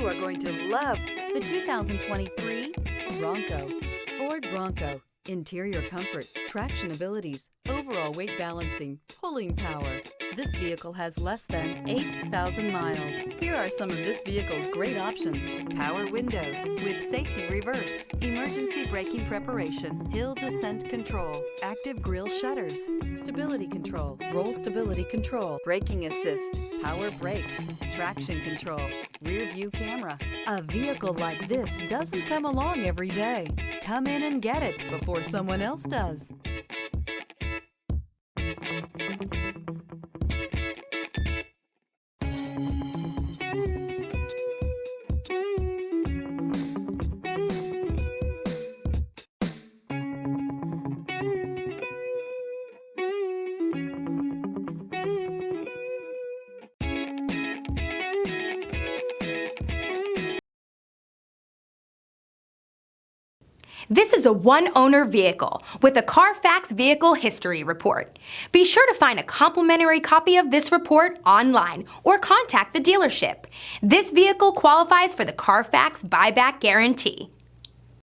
are going to love the 2023 Bronco. Ford Bronco. Interior comfort, traction abilities, overall weight balancing, pulling power. This vehicle has less than 8,000 miles. Here are some of this vehicle's great options: power windows with safety reverse, emergency braking preparation, hill descent control, active grille shutters, stability control, roll stability control, braking assist, power brakes, traction control, rear view camera. A vehicle like this doesn't come along every day. Come in and get it before someone else does. This is a one-owner vehicle with a Carfax Vehicle History Report. Be sure to find a complimentary copy of this report online or contact the dealership. This vehicle qualifies for the Carfax Buyback Guarantee.